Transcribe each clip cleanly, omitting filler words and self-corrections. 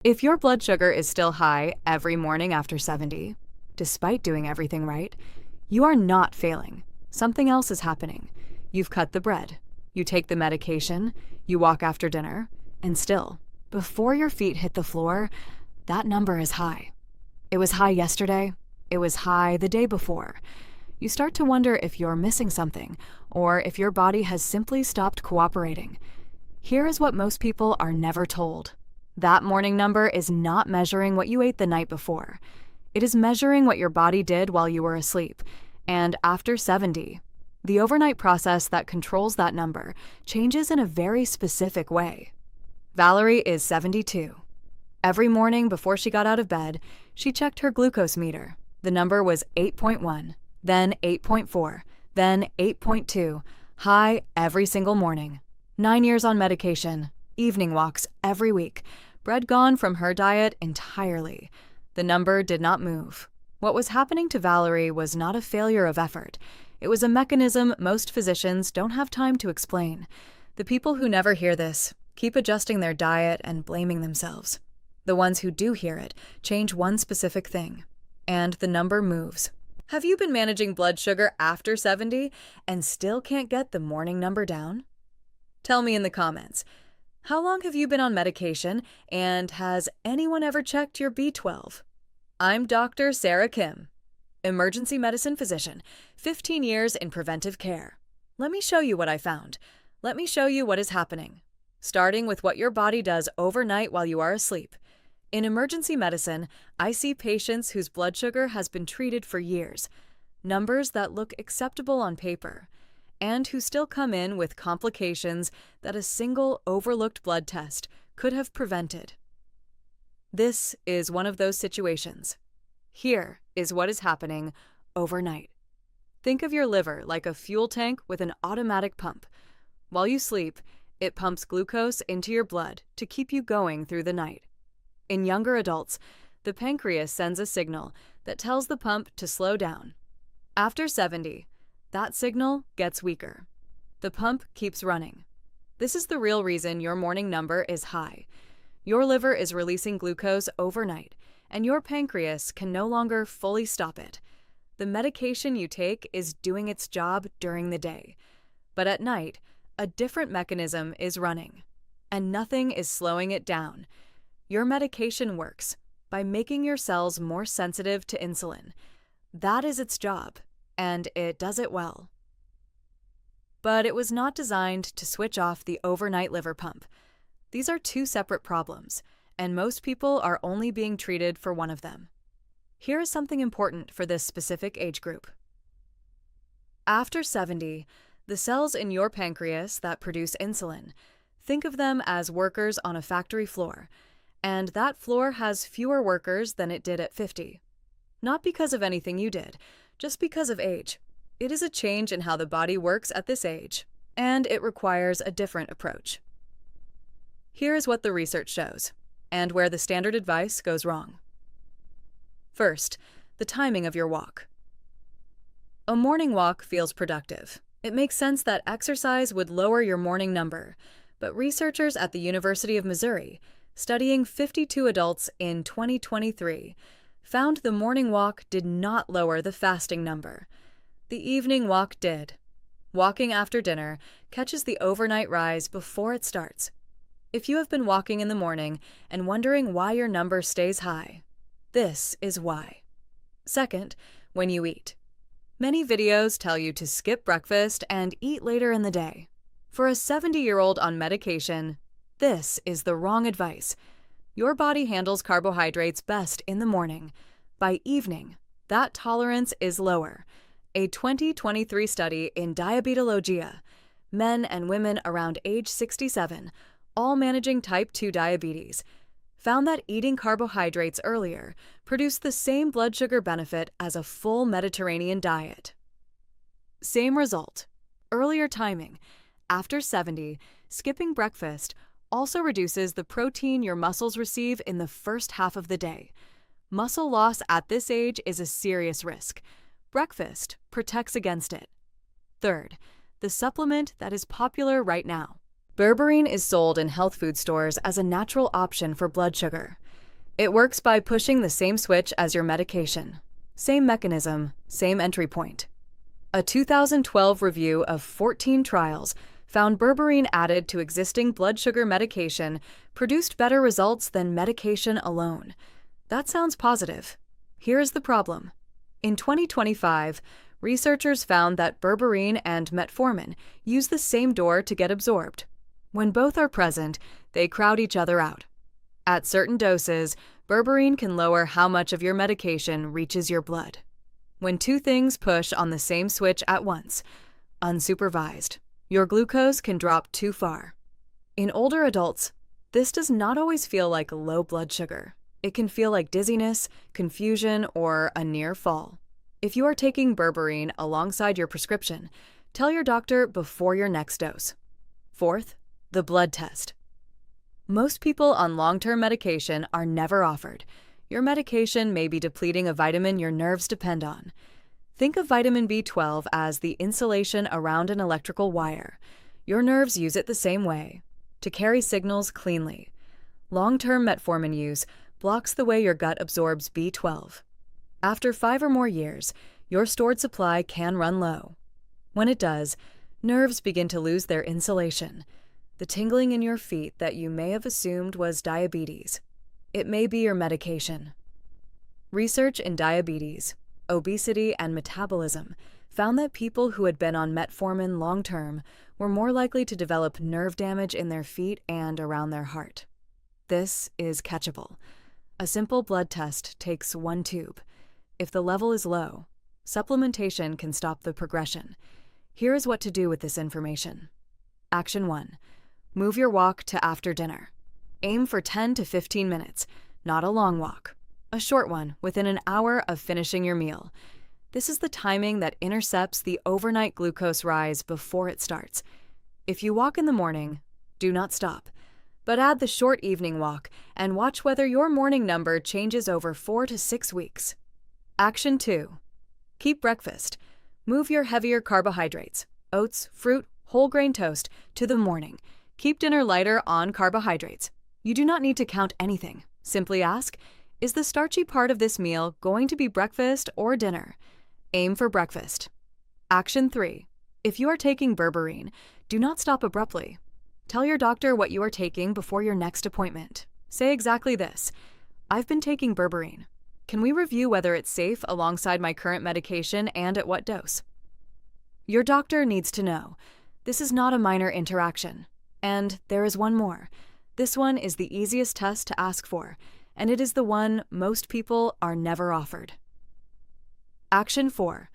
If your blood sugar is still high every morning after 70, despite doing everything right, you are not failing. Something else is happening. You've cut the bread, you take the medication, you walk after dinner, and still, before your feet hit the floor, that number is high. It was high yesterday, it was high the day before. You start to wonder if you're missing something, or if your body has simply stopped cooperating. Here is what most people are never told. That morning number is not measuring what you ate the night before. It is measuring what your body did while you were asleep. And after 70, the overnight process that controls that number changes in a very specific way. Valerie is 72. Every morning before she got out of bed, she checked her glucose meter. The number was 8.1, then 8.4, then 8.2, high every single morning. 9 years on medication, evening walks every week, bread gone from her diet entirely. The number did not move. What was happening to Valerie was not a failure of effort. It was a mechanism most physicians don't have time to explain. The people who never hear this keep adjusting their diet and blaming themselves. The ones who do hear it change one specific thing, and the number moves. Have you been managing blood sugar after 70 and still can't get the morning number down? Tell me in the comments. How long have you been on medication, and has anyone ever checked your B12? I'm Dr. Sarah Kim, emergency medicine physician, 15 years in preventive care. Let me show you what I found. Let me show you what is happening, starting with what your body does overnight while you are asleep. In emergency medicine, I see patients whose blood sugar has been treated for years, numbers that look acceptable on paper, and who still come in with complications that a single overlooked blood test could have prevented. This is one of those situations. Here is what is happening overnight. Think of your liver like a fuel tank with an automatic pump. While you sleep, it pumps glucose into your blood to keep you going through the night. In younger adults, the pancreas sends a signal that tells the pump to slow down. After 70, that signal gets weaker. The pump keeps running. This is the real reason your morning number is high. Your liver is releasing glucose overnight, and your pancreas can no longer fully stop it. The medication you take is doing its job during the day. But at night, a different mechanism is running, and nothing is slowing it down. Your medication works by making your cells more sensitive to insulin. That is its job, and it does it well. But it was not designed to switch off the overnight liver pump. These are two separate problems, and most people are only being treated for one of them. Here is something important for this specific age group. After 70, the cells in your pancreas that produce insulin, think of them as workers on a factory floor, and that floor has fewer workers than it did at 50. Not because of anything you did, just because of age. It is a change in how the body works at this age, and it requires a different approach. Here is what the research shows, and where the standard advice goes wrong. First, the timing of your walk. A morning walk feels productive. It makes sense that exercise would lower your morning number, but researchers at the University of Missouri, studying 52 adults in 2023, found the morning walk did not lower the fasting number. The evening walk did. Walking after dinner catches the overnight rise before it starts. If you have been walking in the morning and wondering why your number stays high, this is why. Second, when you eat. Many videos tell you to skip breakfast and eat later in the day. For a 70-year-old on medication, this is the wrong advice. Your body handles carbohydrates best in the morning. By evening, that tolerance is lower. A 2023 study in Diabetologia, men and women around age 67, all managing type 2 diabetes, found that eating carbohydrates earlier produced the same blood sugar benefit as a full Mediterranean diet. Same result. Earlier timing. After 70, skipping breakfast also reduces the protein your muscles receive in the first half of the day. Muscle loss at this age is a serious risk. Breakfast protects against it. Third, the supplement that is popular right now. Berberine is sold in health food stores as a natural option for blood sugar. It works by pushing the same switch as your medication. Same mechanism, same entry point. A 2012 review of 14 trials found berberine added to existing blood sugar medication produced better results than medication alone. That sounds positive. Here's the problem. In 2025, researchers found that berberine and metformin use the same door to get absorbed. When both are present, they crowd each other out. At certain doses, berberine can lower how much of your medication reaches your blood. When two things push on the same switch at once, unsupervised, your glucose can drop too far. In older adults, this does not always feel like low blood sugar. It can feel like dizziness, confusion, or a near fall. If you are taking berberine alongside your prescription, tell your doctor before your next dose. Fourth, the blood test. Most people on long-term medication are never offered. Your medication may be depleting a vitamin your nerves depend on. Think of vitamin B12 as the insulation around an electrical wire. Your nerves use it the same way, to carry signals cleanly. Long-term metformin use blocks the way your gut absorbs B12. After 5 or more years, your stored supply can run low. When it does, nerves begin to lose their insulation, the tingling in your feet that you may have assumed was diabetes. It may be your medication. Research in diabetes, obesity, and metabolism found that people who had been on metformin long-term were more likely to develop nerve damage in their feet and around their heart. This is catchable. A simple blood test takes 1 tube. If the level is low, supplementation can stop the progression. Here is what to do with this information. Action 1. Move your walk to after dinner. Aim for 10 to 15 minutes, not a long walk. A short one within an hour of finishing your meal. This is the timing that intercepts the overnight glucose rise before it starts. If you walk in the morning, do not stop, but add the short evening walk and watch whether your morning number changes over 4 to 6 weeks. Action 2. Keep breakfast. Move your heavier carbohydrates, oats, fruit, whole grain toast, to the morning. Keep dinner lighter on carbohydrates. You do not need to count anything. Simply ask, is the starchy part of this meal going to be breakfast or dinner? Aim for breakfast. Action 3. If you are taking berberine, do not stop abruptly. Tell your doctor what you are taking before your next appointment. Say exactly this: I've been taking berberine. Can we review whether it's safe alongside my current medication and at what dose? Your doctor needs to know. This is not a minor interaction. And there is one more. This one is the easiest test to ask for, and it is the one most people are never offered. Action 4.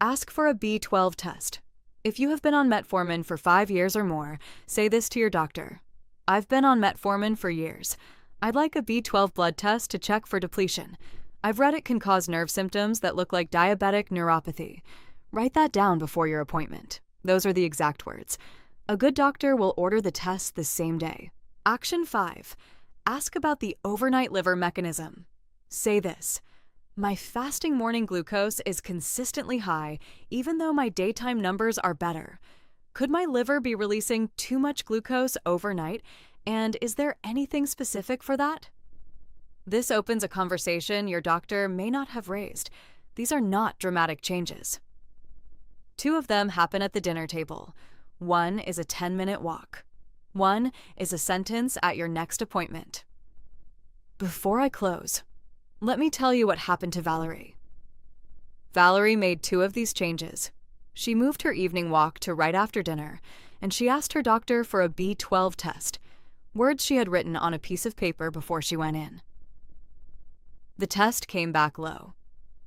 Ask for a B12 test. If you have been on metformin for 5 years or more, say this to your doctor. I've been on metformin for years. I'd like a B12 blood test to check for depletion. I've read it can cause nerve symptoms that look like diabetic neuropathy. Write that down before your appointment. Those are the exact words. A good doctor will order the test the same day. Action 5. Ask about the overnight liver mechanism. Say this: my fasting morning glucose is consistently high, even though my daytime numbers are better. Could my liver be releasing too much glucose overnight, and is there anything specific for that? This opens a conversation your doctor may not have raised. These are not dramatic changes. 2 of them happen at the dinner table. 1 is a 10-minute walk. 1 is a sentence at your next appointment. Before I close, let me tell you what happened to Valerie. Valerie made 2 of these changes. She moved her evening walk to right after dinner, and she asked her doctor for a B12 test, words she had written on a piece of paper before she went in. The test came back low.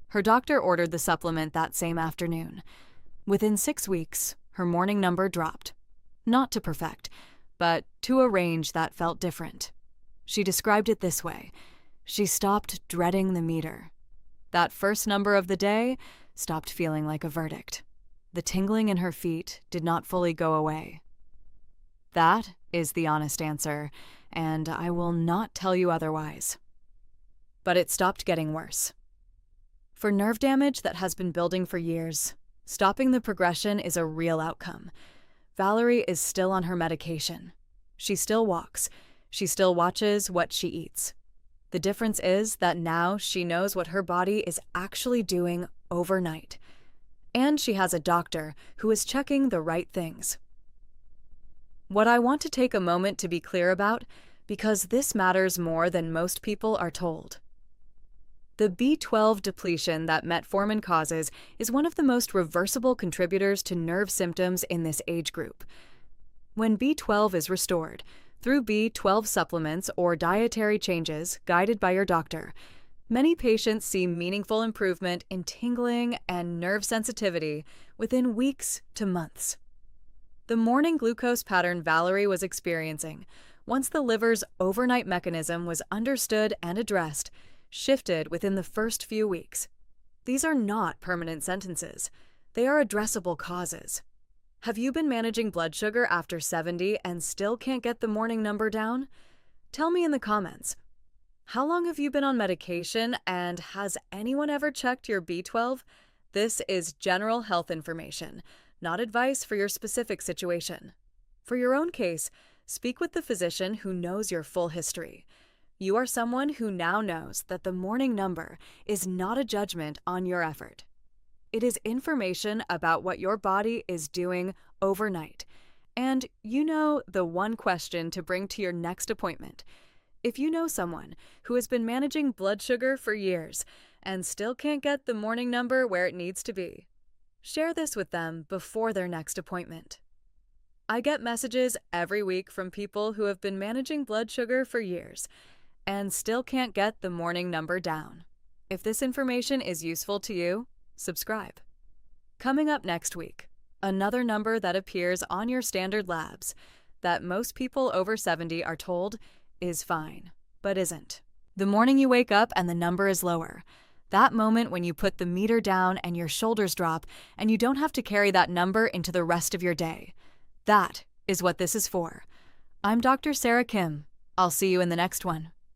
Her doctor ordered the supplement that same afternoon. Within 6 weeks, her morning number dropped. Not to perfect, but to a range that felt different. She described it this way: she stopped dreading the meter. That first number of the day stopped feeling like a verdict. The tingling in her feet did not fully go away. That is the honest answer, and I will not tell you otherwise. But it stopped getting worse. For nerve damage that has been building for years, stopping the progression is a real outcome. Valerie is still on her medication. She still walks. She still watches what she eats. The difference is that now she knows what her body is actually doing overnight. And she has a doctor who is checking the right things. What I want to take a moment to be clear about, because this matters more than most people are told. The B12 depletion that metformin causes is one of the most reversible contributors to nerve symptoms in this age group. When B12 is restored, through B12 supplements or dietary changes guided by your doctor, many patients see meaningful improvement in tingling and nerve sensitivity within weeks to months. The morning glucose pattern Valerie was experiencing, once the liver's overnight mechanism was understood and addressed, shifted within the first few weeks. These are not permanent sentences. They are addressable causes. Have you been managing blood sugar after 70 and still can't get the morning number down? Tell me in the comments. How long have you been on medication, and has anyone ever checked your B12? This is general health information, not advice for your specific situation. For your own case, speak with the physician who knows your full history. You are someone who now knows that the morning number is not a judgment on your effort. It is information about what your body is doing overnight. And you know the one question to bring to your next appointment. If you know someone who has been managing blood sugar for years and still can't get the morning number where it needs to be, share this with them before their next appointment. I get messages every week from people who have been managing blood sugar for years and still can't get the morning number down. If this information is useful to you, subscribe. Coming up next week, another number that appears on your standard labs that most people over 70 are told is fine, but isn't. The morning you wake up and the number is lower. That moment when you put the meter down and your shoulders drop and you don't have to carry that number into the rest of your day. That is what this is for. I'm Dr. Sarah Kim. I'll see you in the next one.